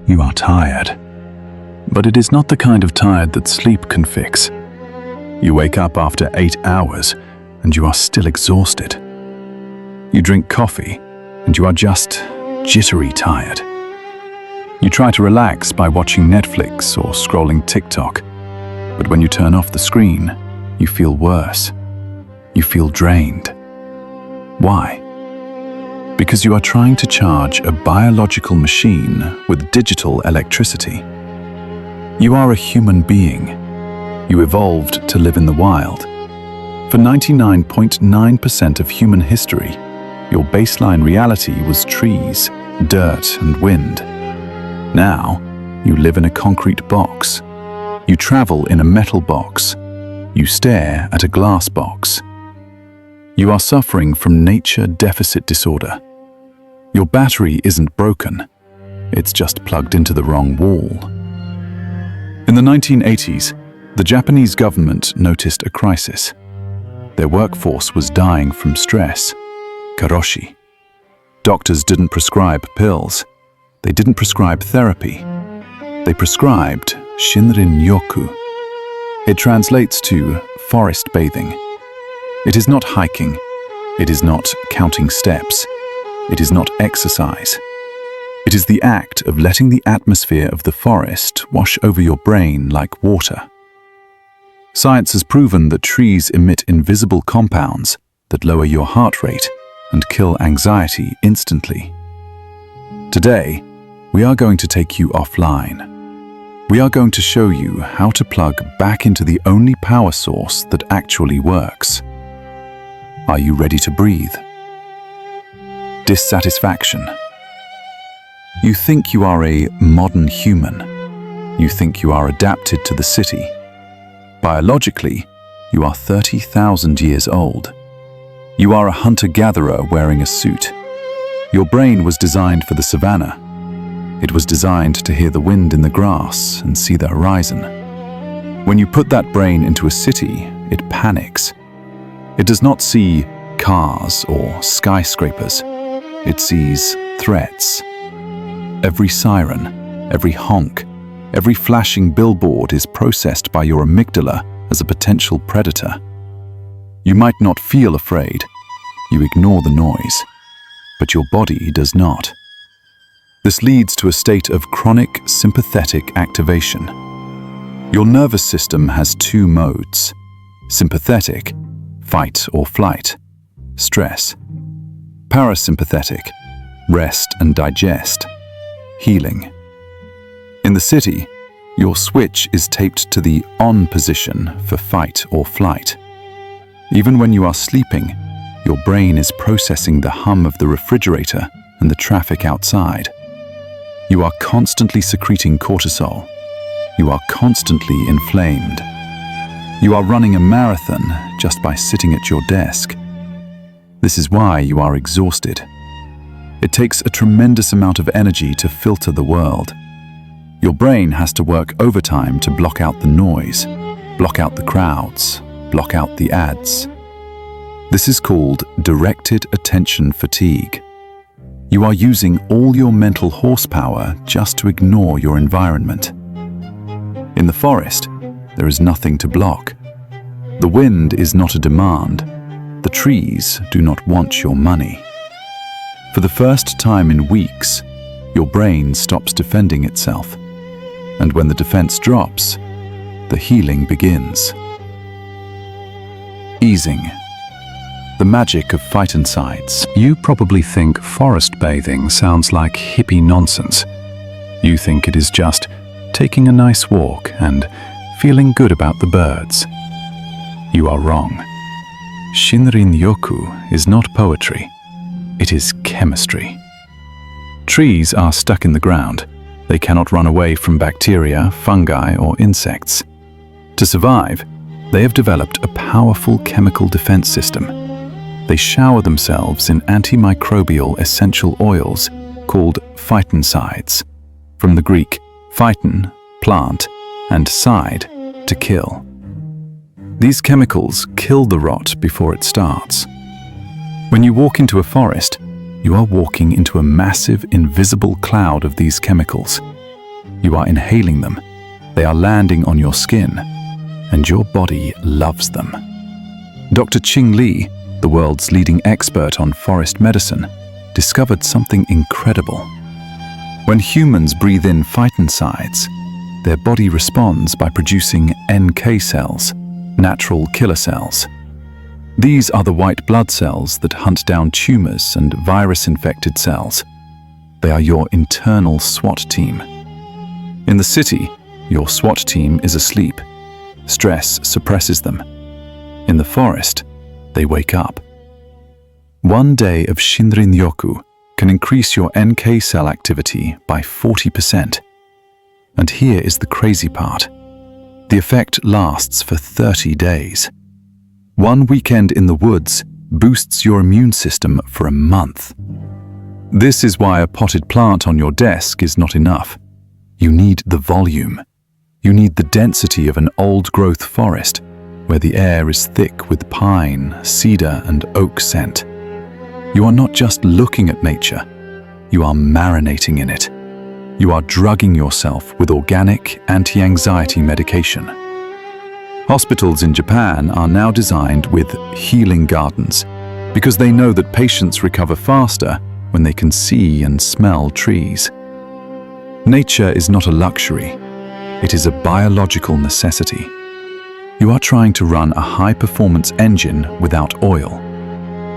You are tired. But it is not the kind of tired that sleep can fix. You wake up after 8 hours and you are still exhausted. You drink coffee and you are just jittery tired. You try to relax by watching Netflix or scrolling TikTok, but when you turn off the screen, you feel worse. You feel drained. Why? Because you are trying to charge a biological machine with digital electricity. You are a human being. You evolved to live in the wild. For 99.9% of human history, your baseline reality was trees, dirt, and wind. Now, you live in a concrete box. You travel in a metal box. You stare at a glass box. You are suffering from nature deficit disorder. Your battery isn't broken. It's just plugged into the wrong wall. In the 1980s, the Japanese government noticed a crisis. Their workforce was dying from stress, karoshi. Doctors didn't prescribe pills. They didn't prescribe therapy. They prescribed Shinrin-Yoku. It translates to forest bathing. It is not hiking. It is not counting steps. It is not exercise. It is the act of letting the atmosphere of the forest wash over your brain like water. Science has proven that trees emit invisible compounds that lower your heart rate and kill anxiety instantly. Today, we are going to take you offline. We are going to show you how to plug back into the only power source that actually works. Are you ready to breathe? Dissatisfaction. You think you are a modern human. You think you are adapted to the city. Biologically, you are 30,000 years old. You are a hunter-gatherer wearing a suit. Your brain was designed for the savannah. It was designed to hear the wind in the grass and see the horizon. When you put that brain into a city, it panics. It does not see cars or skyscrapers. It sees threats. Every siren, every honk, every flashing billboard is processed by your amygdala as a potential predator. You might not feel afraid. You ignore the noise. But your body does not. This leads to a state of chronic sympathetic activation. Your nervous system has two modes: sympathetic, fight or flight, stress; parasympathetic, rest and digest, healing. In the city, your switch is taped to the on position for fight or flight. Even when you are sleeping, your brain is processing the hum of the refrigerator and the traffic outside. You are constantly secreting cortisol. You are constantly inflamed. You are running a marathon just by sitting at your desk. This is why you are exhausted. It takes a tremendous amount of energy to filter the world. Your brain has to work overtime to block out the noise, block out the crowds, block out the ads. This is called directed attention fatigue. You are using all your mental horsepower just to ignore your environment. In the forest, there is nothing to block. The wind is not a demand. The trees do not want your money. For the first time in weeks, your brain stops defending itself. And when the defense drops, the healing begins. Easing. The magic of phytoncides. You probably think forest bathing sounds like hippie nonsense. You think it is just taking a nice walk and feeling good about the birds. You are wrong. Shinrin-Yoku is not poetry. It is chemistry. Trees are stuck in the ground. They cannot run away from bacteria, fungi, or insects. To survive, they have developed a powerful chemical defense system. They shower themselves in antimicrobial essential oils called phytoncides, from the Greek phyton, plant, and side, to kill. These chemicals kill the rot before it starts. When you walk into a forest, you are walking into a massive invisible cloud of these chemicals. You are inhaling them. They are landing on your skin, and your body loves them. Dr. Ching Li, the world's leading expert on forest medicine, discovered something incredible. When humans breathe in phytoncides, their body responds by producing NK cells, natural killer cells. These are the white blood cells that hunt down tumors and virus-infected cells. They are your internal SWAT team. In the city, your SWAT team is asleep. Stress suppresses them. In the forest, they wake up. One day of Shinrin-Yoku can increase your NK cell activity by 40%. And here is the crazy part. The effect lasts for 30 days. One weekend in the woods boosts your immune system for a month. This is why a potted plant on your desk is not enough. You need the volume. You need the density of an old-growth forest, where the air is thick with pine, cedar, and oak scent. You are not just looking at nature. You are marinating in it. You are drugging yourself with organic anti-anxiety medication. Hospitals in Japan are now designed with healing gardens because they know that patients recover faster when they can see and smell trees. Nature is not a luxury. It is a biological necessity. You are trying to run a high-performance engine without oil.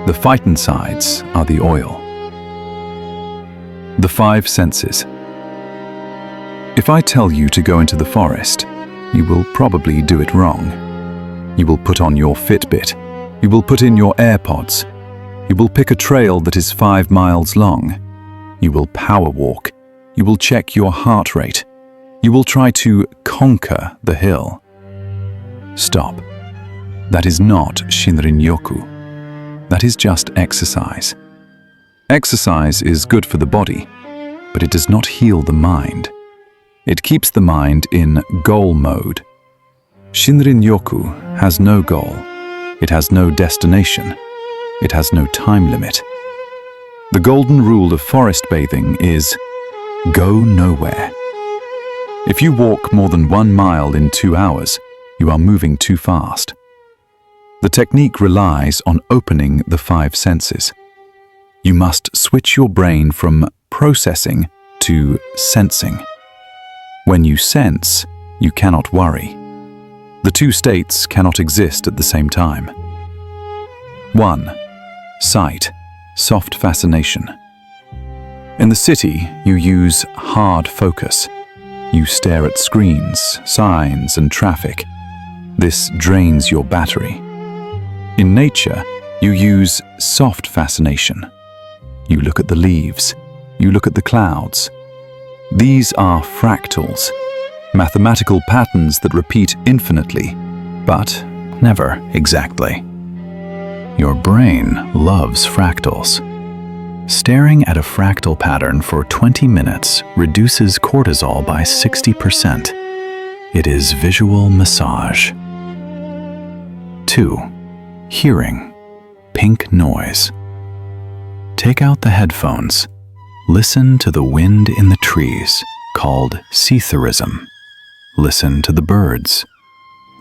The phytoncides are the oil. The five senses. If I tell you to go into the forest, you will probably do it wrong. You will put on your Fitbit. You will put in your AirPods. You will pick a trail that is 5 miles long. You will power walk. You will check your heart rate. You will try to conquer the hill. Stop. That is not Shinrin-Yoku. That is just exercise. Exercise is good for the body, but it does not heal the mind. It keeps the mind in goal mode. Shinrin-Yoku has no goal. It has no destination. It has no time limit. The golden rule of forest bathing is go nowhere. If you walk more than 1 mile in 2 hours, you are moving too fast. The technique relies on opening the 5 senses. You must switch your brain from processing to sensing. When you sense, you cannot worry. The two states cannot exist at the same time. 1. Sight, soft fascination. In the city, you use hard focus. You stare at screens, signs, and traffic. This drains your battery. In nature, you use soft fascination. You look at the leaves. You look at the clouds. These are fractals, mathematical patterns that repeat infinitely, but never exactly. Your brain loves fractals. Staring at a fractal pattern for 20 minutes reduces cortisol by 60%. It is visual massage. 2. Hearing, pink noise. Take out the headphones. Listen to the wind in the trees, called seetherism. Listen to the birds.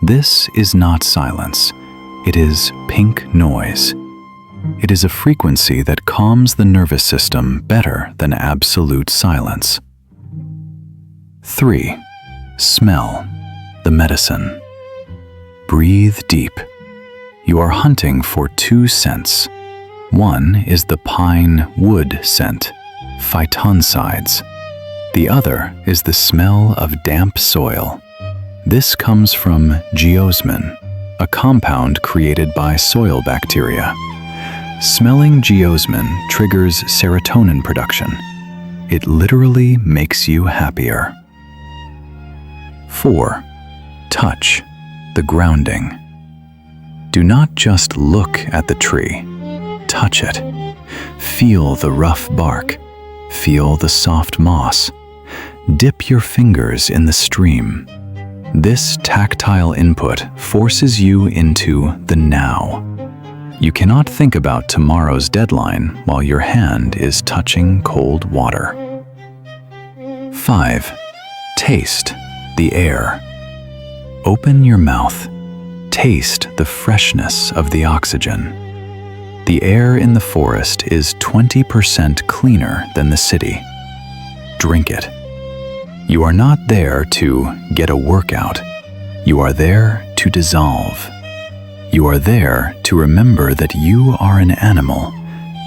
This is not silence. It is pink noise. It is a frequency that calms the nervous system better than absolute silence. 3. Smell, the medicine. Breathe deep. You are hunting for 2 scents. One is the pine wood scent, phytoncides. The other is the smell of damp soil. This comes from geosmin, a compound created by soil bacteria. Smelling geosmin triggers serotonin production. It literally makes you happier. 4. Touch, the grounding. Do not just look at the tree. Touch it. Feel the rough bark. Feel the soft moss. Dip your fingers in the stream. This tactile input forces you into the now. You cannot think about tomorrow's deadline while your hand is touching cold water. 5. Taste the air. Open your mouth. Taste the freshness of the oxygen. The air in the forest is 20% cleaner than the city. Drink it. You are not there to get a workout. You are there to dissolve. You are there to remember that you are an animal,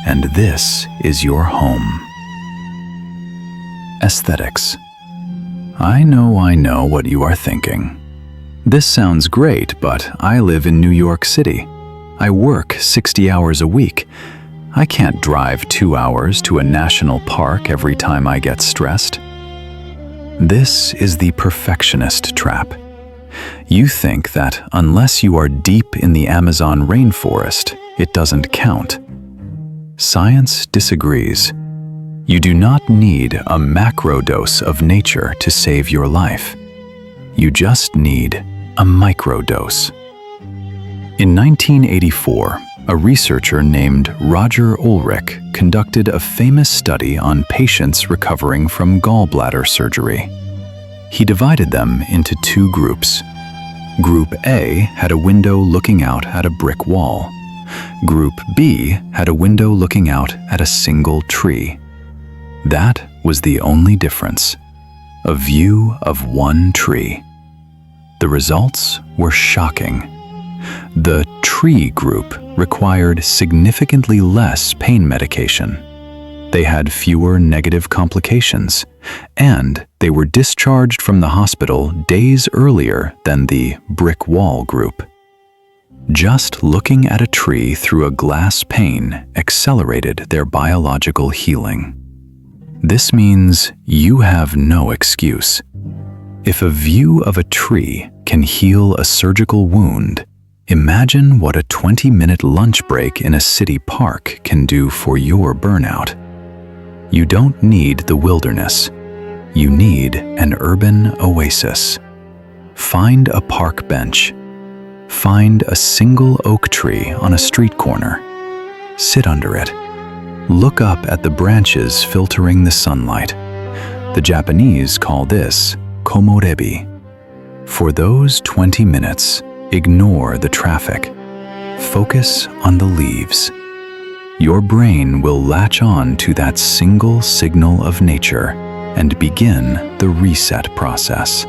and this is your home. Aesthetics. I know what you are thinking. This sounds great, but I live in New York City. I work 60 hours a week. I can't drive 2 hours to a national park every time I get stressed. This is the perfectionist trap. You think that unless you are deep in the Amazon rainforest, it doesn't count. Science disagrees. You do not need a macrodose of nature to save your life. You just need a microdose. In 1984, a researcher named Roger Ulrich conducted a famous study on patients recovering from gallbladder surgery. He divided them into 2 groups. Group A had a window looking out at a brick wall. Group B had a window looking out at a single tree. That was the only difference. A view of one tree. The results were shocking. The tree group required significantly less pain medication. They had fewer negative complications, and they were discharged from the hospital days earlier than the brick wall group. Just looking at a tree through a glass pane accelerated their biological healing. This means you have no excuse. If a view of a tree can heal a surgical wound, imagine what a 20-minute lunch break in a city park can do for your burnout. You don't need the wilderness. You need an urban oasis. Find a park bench. Find a single oak tree on a street corner. Sit under it. Look up at the branches filtering the sunlight. The Japanese call this komorebi. For those 20 minutes, ignore the traffic. Focus on the leaves. Your brain will latch on to that single signal of nature and begin the reset process.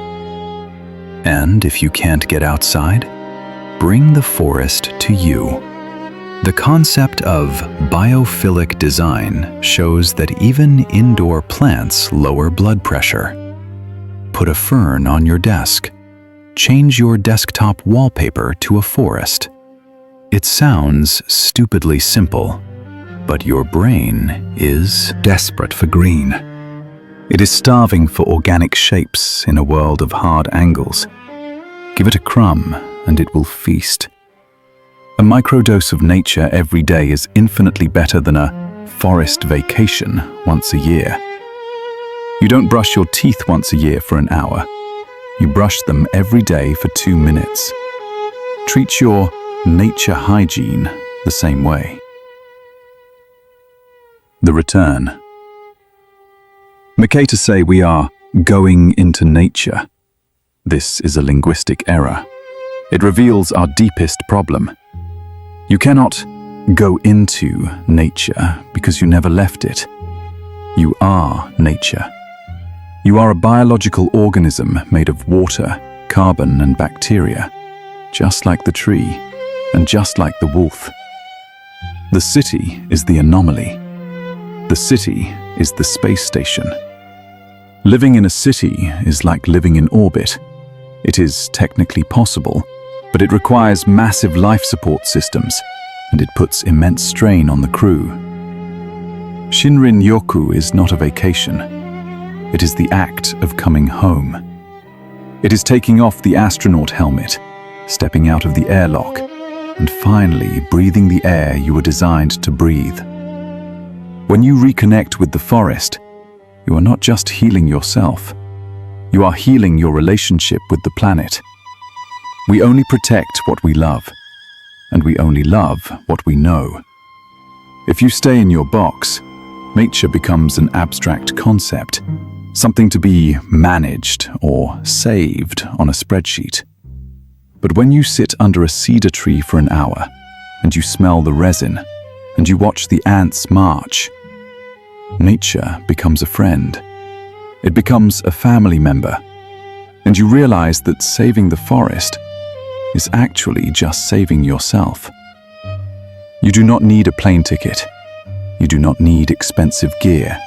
And if you can't get outside, bring the forest to you. The concept of biophilic design shows that even indoor plants lower blood pressure. Put a fern on your desk. Change your desktop wallpaper to a forest. It sounds stupidly simple, but your brain is desperate for green. It is starving for organic shapes in a world of hard angles. Give it a crumb and it will feast. A microdose of nature every day is infinitely better than a forest vacation once a year. You don't brush your teeth once a year for an hour. You brush them every day for 2 minutes. Treat your nature hygiene the same way. The return. Makata say we are going into nature. This is a linguistic error. It reveals our deepest problem. You cannot go into nature because you never left it. You are nature. You are a biological organism made of water, carbon, and bacteria, just like the tree and just like the wolf. The city is the anomaly. The city is the space station. Living in a city is like living in orbit. It is technically possible, but it requires massive life support systems, and it puts immense strain on the crew. Shinrin-Yoku is not a vacation. It is the act of coming home. It is taking off the astronaut helmet, stepping out of the airlock, and finally breathing the air you were designed to breathe. When you reconnect with the forest, you are not just healing yourself. You are healing your relationship with the planet. We only protect what we love, and we only love what we know. If you stay in your box, nature becomes an abstract concept. something to be managed or saved on a spreadsheet. But when you sit under a cedar tree for an hour, and you smell the resin, and you watch the ants march, nature becomes a friend. It becomes a family member, and you realize that saving the forest is actually just saving yourself. You do not need a plane ticket. You do not need expensive gear.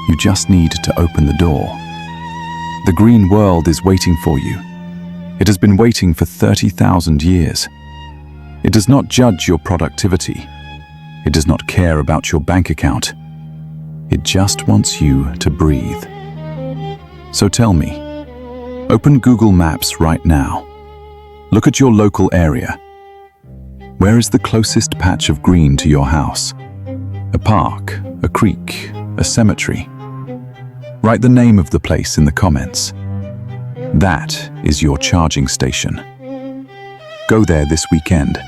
You just need to open the door. The green world is waiting for you. It has been waiting for 30,000 years. It does not judge your productivity. It does not care about your bank account. It just wants you to breathe. So tell me, open Google Maps right now. Look at your local area. Where is the closest patch of green to your house? A park, a creek, a cemetery? Write the name of the place in the comments. That is your charging station. Go there this weekend.